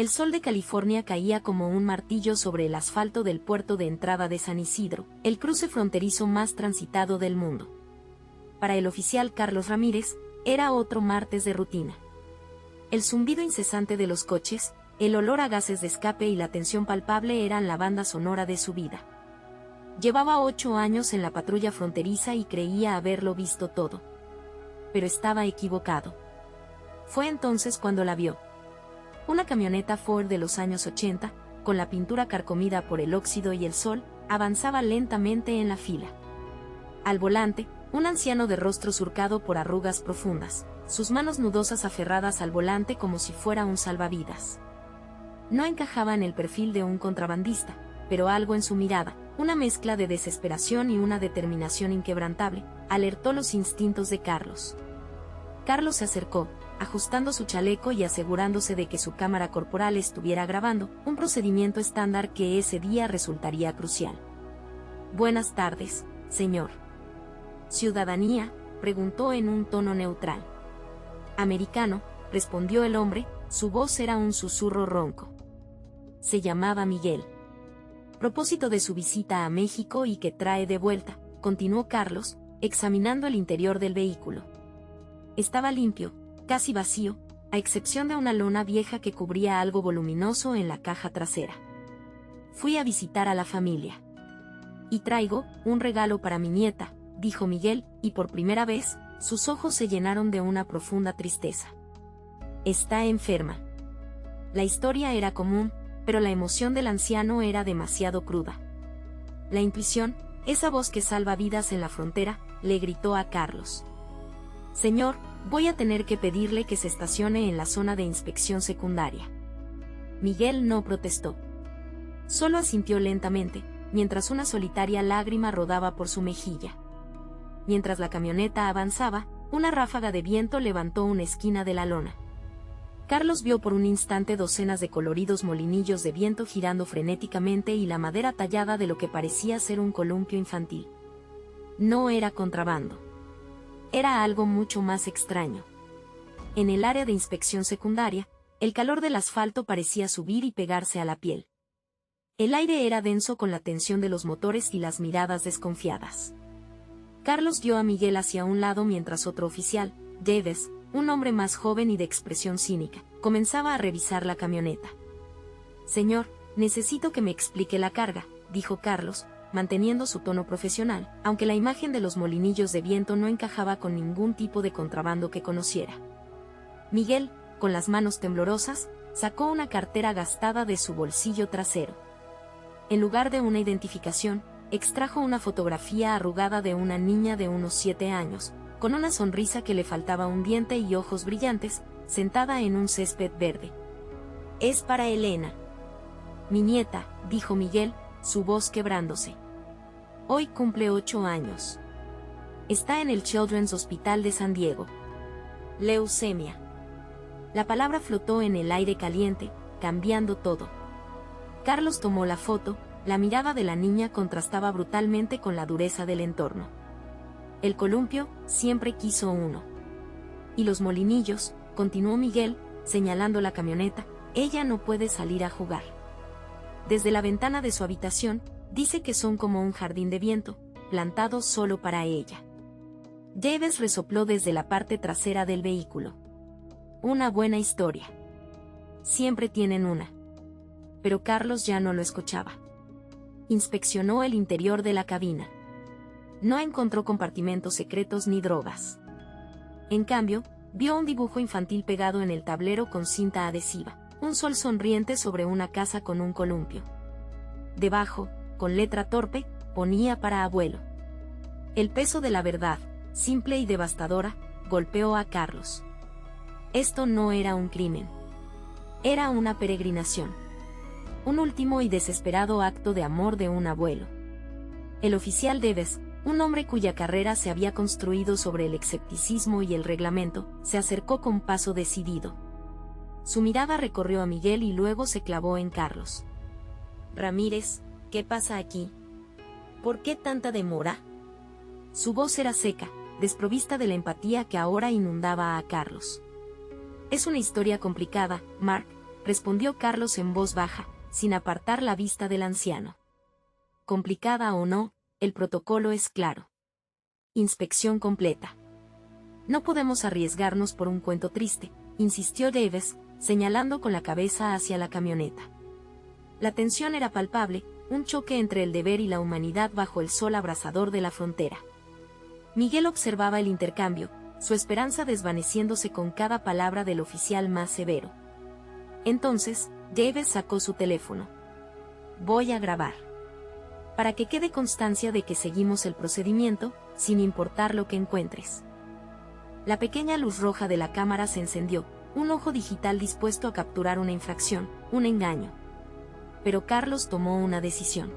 El sol de California caía como un martillo sobre el asfalto del puerto de entrada de San Isidro, el cruce fronterizo más transitado del mundo. Para el oficial Carlos Ramírez, era otro martes de rutina. El zumbido incesante de los coches, el olor a gases de escape y la tensión palpable eran la banda sonora de su vida. Llevaba 8 años en la patrulla fronteriza y creía haberlo visto todo. Pero estaba equivocado. Fue entonces cuando la vio. Una camioneta Ford de los años 80, con la pintura carcomida por el óxido y el sol, avanzaba lentamente en la fila. Al volante, un anciano de rostro surcado por arrugas profundas, sus manos nudosas aferradas al volante como si fuera un salvavidas. No encajaba en el perfil de un contrabandista, pero algo en su mirada, una mezcla de desesperación y una determinación inquebrantable, alertó los instintos de Carlos. Carlos se acercó, ajustando su chaleco y asegurándose de que su cámara corporal estuviera grabando, un procedimiento estándar que ese día resultaría crucial. «Buenas tardes, señor». «¿Ciudadanía?», preguntó en un tono neutral. «Americano», respondió el hombre, su voz era un susurro ronco. Se llamaba Miguel. «Propósito de su visita a México y que trae de vuelta», continuó Carlos, examinando el interior del vehículo. Estaba limpio, casi vacío, a excepción de una lona vieja que cubría algo voluminoso en la caja trasera. «Fui a visitar a la familia. Y traigo un regalo para mi nieta», dijo Miguel, y por primera vez, sus ojos se llenaron de una profunda tristeza. «Está enferma». La historia era común, pero la emoción del anciano era demasiado cruda. La intuición, esa voz que salva vidas en la frontera, le gritó a Carlos. «Señor, voy a tener que pedirle que se estacione en la zona de inspección secundaria». Miguel no protestó. Solo asintió lentamente, mientras una solitaria lágrima rodaba por su mejilla. Mientras la camioneta avanzaba, una ráfaga de viento levantó una esquina de la lona. Carlos vio por un instante docenas de coloridos molinillos de viento girando frenéticamente y la madera tallada de lo que parecía ser un columpio infantil. No era contrabando. Era algo mucho más extraño. En el área de inspección secundaria, el calor del asfalto parecía subir y pegarse a la piel. El aire era denso con la tensión de los motores y las miradas desconfiadas. Carlos guió a Miguel hacia un lado mientras otro oficial, Davis, un hombre más joven y de expresión cínica, comenzaba a revisar la camioneta. «Señor, necesito que me explique la carga», dijo Carlos, manteniendo su tono profesional, aunque la imagen de los molinillos de viento no encajaba con ningún tipo de contrabando que conociera. Miguel, con las manos temblorosas, sacó una cartera gastada de su bolsillo trasero. En lugar de una identificación, extrajo una fotografía arrugada de una niña de unos 7 años, con una sonrisa que le faltaba un diente y ojos brillantes, sentada en un césped verde. «Es para Elena». «Mi nieta», dijo Miguel, su voz quebrándose. «Hoy cumple 8 años. Está en el Children's Hospital de San Diego. Leucemia». La palabra flotó en el aire caliente, cambiando todo. Carlos tomó la foto, la mirada de la niña contrastaba brutalmente con la dureza del entorno. El columpio siempre quiso uno. «Y los molinillos», continuó Miguel, señalando la camioneta, «ella no puede salir a jugar. Desde la ventana de su habitación, dice que son como un jardín de viento, plantados solo para ella». Davis resopló desde la parte trasera del vehículo. «Una buena historia. Siempre tienen una». Pero Carlos ya no lo escuchaba. Inspeccionó el interior de la cabina. No encontró compartimentos secretos ni drogas. En cambio, vio un dibujo infantil pegado en el tablero con cinta adhesiva, un sol sonriente sobre una casa con un columpio. Debajo, con letra torpe, ponía «para abuelo». El peso de la verdad, simple y devastadora, golpeó a Carlos. Esto no era un crimen. Era una peregrinación. Un último y desesperado acto de amor de un abuelo. El oficial Davis, un hombre cuya carrera se había construido sobre el escepticismo y el reglamento, se acercó con paso decidido. Su mirada recorrió a Miguel y luego se clavó en Carlos. «Ramírez, ¿qué pasa aquí? ¿Por qué tanta demora?». Su voz era seca, desprovista de la empatía que ahora inundaba a Carlos. «Es una historia complicada, Mark», respondió Carlos en voz baja, sin apartar la vista del anciano. Complicada o no, el protocolo es claro. Inspección completa. No podemos arriesgarnos por un cuento triste, insistió Davis, señalando con la cabeza hacia la camioneta. La tensión era palpable, un choque entre el deber y la humanidad bajo el sol abrasador de la frontera. Miguel observaba el intercambio, su esperanza desvaneciéndose con cada palabra del oficial más severo. Entonces, Davis sacó su teléfono. Voy a grabar. Para que quede constancia de que seguimos el procedimiento, sin importar lo que encuentres. La pequeña luz roja de la cámara se encendió, un ojo digital dispuesto a capturar una infracción, un engaño. Pero Carlos tomó una decisión.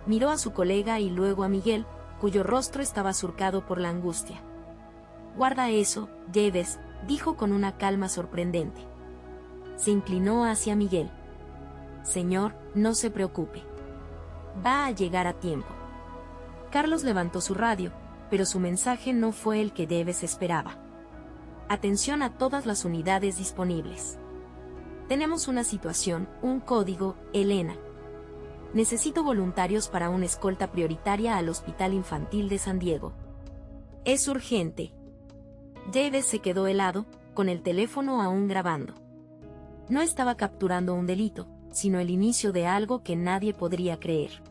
Miró a su colega y luego a Miguel, cuyo rostro estaba surcado por la angustia. Guarda eso, Davis, dijo con una calma sorprendente. Se inclinó hacia Miguel. Señor, no se preocupe. Va a llegar a tiempo. Carlos levantó su radio, pero su mensaje no fue el que Davis esperaba. Atención a todas las unidades disponibles. Tenemos una situación, un código, Elena. Necesito voluntarios para una escolta prioritaria al Hospital Infantil de San Diego. Es urgente. Davis se quedó helado, con el teléfono aún grabando. No estaba capturando un delito, sino el inicio de algo que nadie podría creer.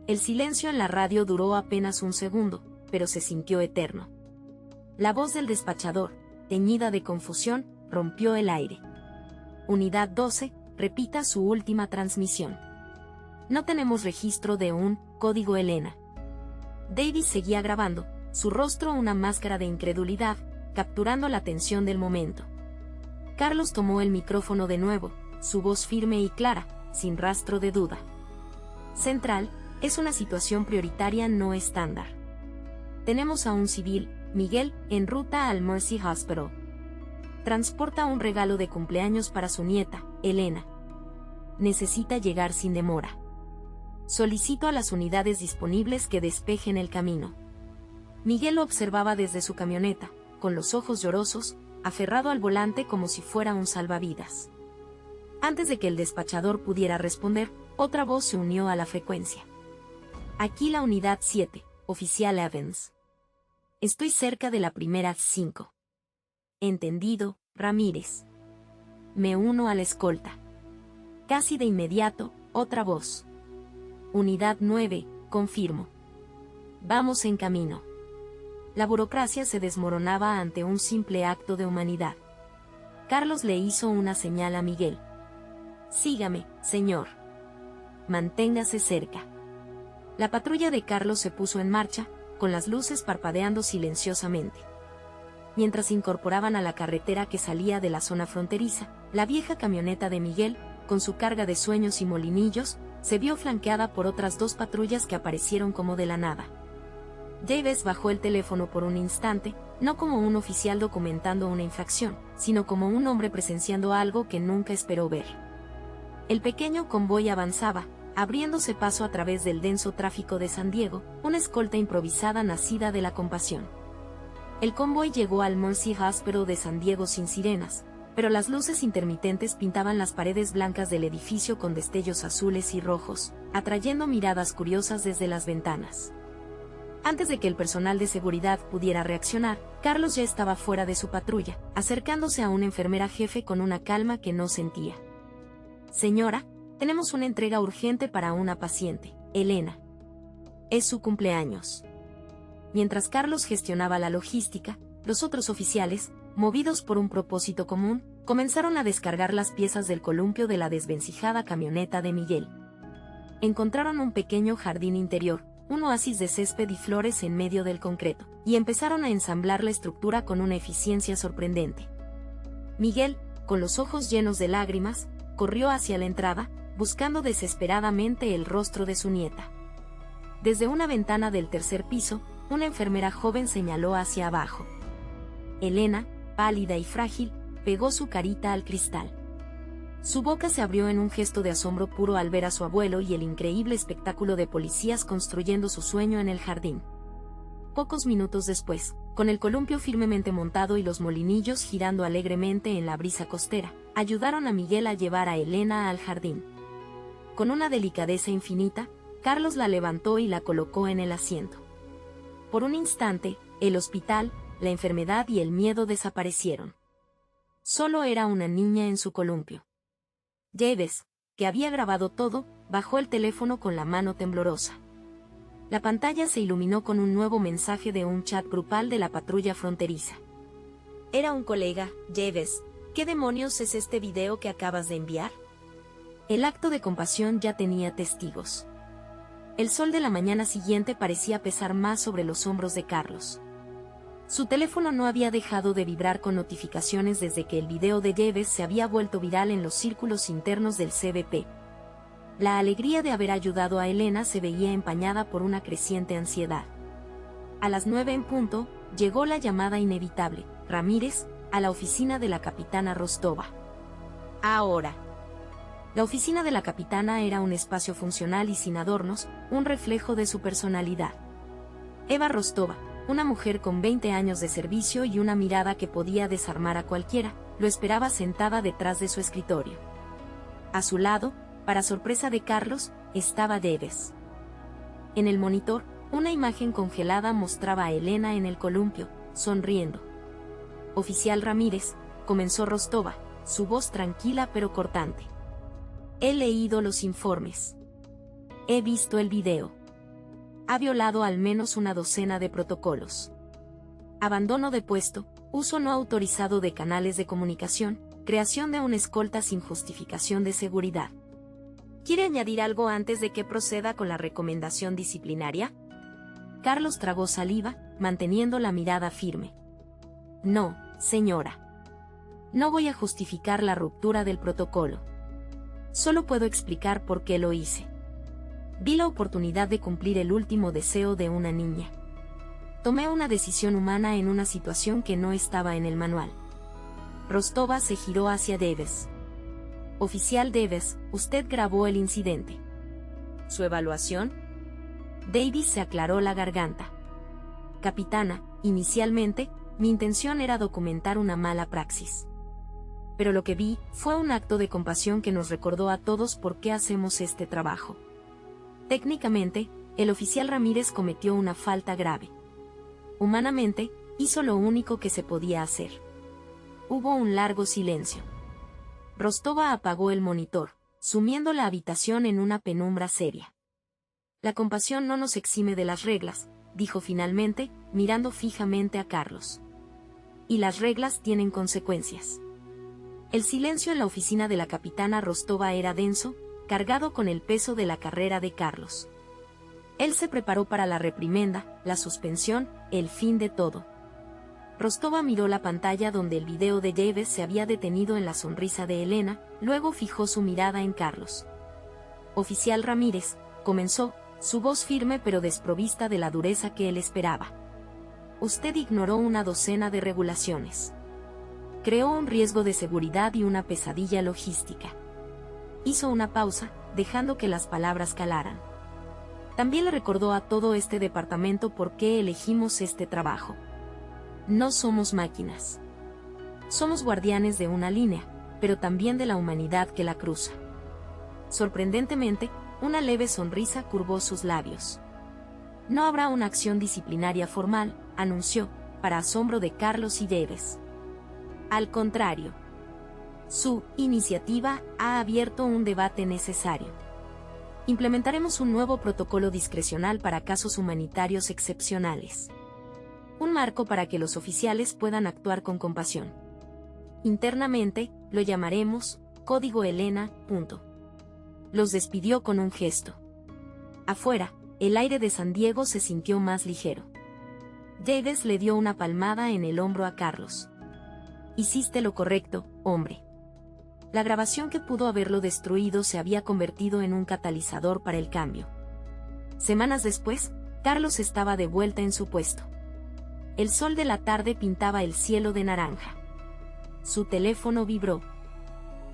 El silencio en la radio duró apenas un segundo, pero se sintió eterno. La voz del despachador, teñida de confusión, rompió el aire. Unidad 12, repita su última transmisión. No tenemos registro de un código Elena. Davis seguía grabando, su rostro una máscara de incredulidad, capturando la tensión del momento. Carlos tomó el micrófono de nuevo, su voz firme y clara, sin rastro de duda. Central, es una situación prioritaria no estándar. Tenemos a un civil, Miguel, en ruta al Mercy Hospital. Transporta un regalo de cumpleaños para su nieta, Elena. Necesita llegar sin demora. Solicito a las unidades disponibles que despejen el camino. Miguel lo observaba desde su camioneta, con los ojos llorosos, aferrado al volante como si fuera un salvavidas. Antes de que el despachador pudiera responder, otra voz se unió a la frecuencia. Aquí la unidad 7, oficial Evans. Estoy cerca de la primera 5. Entendido, Ramírez. Me uno a la escolta. Casi de inmediato, otra voz. Unidad 9, confirmo. Vamos en camino. La burocracia se desmoronaba ante un simple acto de humanidad. Carlos le hizo una señal a Miguel. Sígame, señor. Manténgase cerca. La patrulla de Carlos se puso en marcha, con las luces parpadeando silenciosamente. Mientras se incorporaban a la carretera que salía de la zona fronteriza, la vieja camioneta de Miguel, con su carga de sueños y molinillos, se vio flanqueada por otras 2 patrullas que aparecieron como de la nada. Davis bajó el teléfono por un instante, no como un oficial documentando una infracción, sino como un hombre presenciando algo que nunca esperó ver. El pequeño convoy avanzaba, abriéndose paso a través del denso tráfico de San Diego, una escolta improvisada nacida de la compasión. El convoy llegó al Mercy Hospital de San Diego sin sirenas, pero las luces intermitentes pintaban las paredes blancas del edificio con destellos azules y rojos, atrayendo miradas curiosas desde las ventanas. Antes de que el personal de seguridad pudiera reaccionar, Carlos ya estaba fuera de su patrulla, acercándose a una enfermera jefe con una calma que no sentía. Señora, tenemos una entrega urgente para una paciente, Elena. Es su cumpleaños. Mientras Carlos gestionaba la logística, los otros oficiales, movidos por un propósito común, comenzaron a descargar las piezas del columpio de la desvencijada camioneta de Miguel. Encontraron un pequeño jardín interior, un oasis de césped y flores en medio del concreto, y empezaron a ensamblar la estructura con una eficiencia sorprendente. Miguel, con los ojos llenos de lágrimas, corrió hacia la entrada, buscando desesperadamente el rostro de su nieta. Desde una ventana del tercer piso, una enfermera joven señaló hacia abajo. Elena, pálida y frágil, pegó su carita al cristal. Su boca se abrió en un gesto de asombro puro al ver a su abuelo y el increíble espectáculo de policías construyendo su sueño en el jardín. Pocos minutos después, con el columpio firmemente montado y los molinillos girando alegremente en la brisa costera, ayudaron a Miguel a llevar a Elena al jardín. Con una delicadeza infinita, Carlos la levantó y la colocó en el asiento. Por un instante, el hospital, la enfermedad y el miedo desaparecieron. Solo era una niña en su columpio. Jeeves, que había grabado todo, bajó el teléfono con la mano temblorosa. La pantalla se iluminó con un nuevo mensaje de un chat grupal de la patrulla fronteriza. Era un colega, Jeeves. ¿Qué demonios es este video que acabas de enviar? El acto de compasión ya tenía testigos. El sol de la mañana siguiente parecía pesar más sobre los hombros de Carlos. Su teléfono no había dejado de vibrar con notificaciones desde que el video de Jeeves se había vuelto viral en los círculos internos del CBP. La alegría de haber ayudado a Elena se veía empañada por una creciente ansiedad. A las 9 en punto, llegó la llamada inevitable: Ramírez, a la oficina de la capitana Rostova. Ahora. La oficina de la capitana era un espacio funcional y sin adornos, un reflejo de su personalidad. Eva Rostova, una mujer con 20 años de servicio y una mirada que podía desarmar a cualquiera, lo esperaba sentada detrás de su escritorio. A su lado, para sorpresa de Carlos, estaba Jeeves. En el monitor, una imagen congelada mostraba a Elena en el columpio, sonriendo. Oficial Ramírez, comenzó Rostova, su voz tranquila pero cortante. He leído los informes. He visto el video. Ha violado al menos una docena de protocolos. Abandono de puesto, uso no autorizado de canales de comunicación, creación de una escolta sin justificación de seguridad. ¿Quiere añadir algo antes de que proceda con la recomendación disciplinaria? Carlos tragó saliva, manteniendo la mirada firme. No, señora. No voy a justificar la ruptura del protocolo. Solo puedo explicar por qué lo hice. Vi la oportunidad de cumplir el último deseo de una niña. Tomé una decisión humana en una situación que no estaba en el manual. Rostova se giró hacia Jeeves. Oficial Jeeves, usted grabó el incidente. ¿Su evaluación? Davis se aclaró la garganta. Capitana, inicialmente, mi intención era documentar una mala praxis. Pero lo que vi fue un acto de compasión que nos recordó a todos por qué hacemos este trabajo. Técnicamente, el oficial Ramírez cometió una falta grave. Humanamente, hizo lo único que se podía hacer. Hubo un largo silencio. Rostova apagó el monitor, sumiendo la habitación en una penumbra seria. La compasión no nos exime de las reglas, dijo finalmente, mirando fijamente a Carlos. Y las reglas tienen consecuencias. El silencio en la oficina de la capitana Rostova era denso, cargado con el peso de la carrera de Carlos. Él se preparó para la reprimenda, la suspensión, el fin de todo. Rostova miró la pantalla donde el video de Jeeves se había detenido en la sonrisa de Elena, luego fijó su mirada en Carlos. Oficial Ramírez, comenzó, su voz firme pero desprovista de la dureza que él esperaba. Usted ignoró una docena de regulaciones. Creó un riesgo de seguridad y una pesadilla logística. Hizo una pausa, dejando que las palabras calaran. También le recordó a todo este departamento por qué elegimos este trabajo. No somos máquinas. Somos guardianes de una línea, pero también de la humanidad que la cruza. Sorprendentemente, una leve sonrisa curvó sus labios. No habrá una acción disciplinaria formal, anunció, para asombro de Carlos y Jeeves. Al contrario. Su iniciativa ha abierto un debate necesario. Implementaremos un nuevo protocolo discrecional para casos humanitarios excepcionales. Un marco para que los oficiales puedan actuar con compasión. Internamente, lo llamaremos Código Elena. Los despidió con un gesto. Afuera, el aire de San Diego se sintió más ligero. Jeeves le dio una palmada en el hombro a Carlos. Hiciste lo correcto, hombre. La grabación que pudo haberlo destruido se había convertido en un catalizador para el cambio. Semanas después, Carlos estaba de vuelta en su puesto. El sol de la tarde pintaba el cielo de naranja. Su teléfono vibró.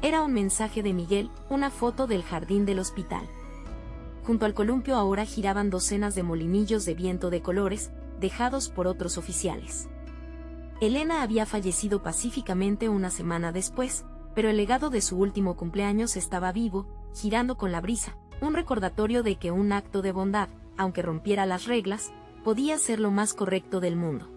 Era un mensaje de Miguel, una foto del jardín del hospital. Junto al columpio ahora giraban docenas de molinillos de viento de colores, dejados por otros oficiales. Elena había fallecido pacíficamente una semana después, pero el legado de su último cumpleaños estaba vivo, girando con la brisa, un recordatorio de que un acto de bondad, aunque rompiera las reglas, podía ser lo más correcto del mundo.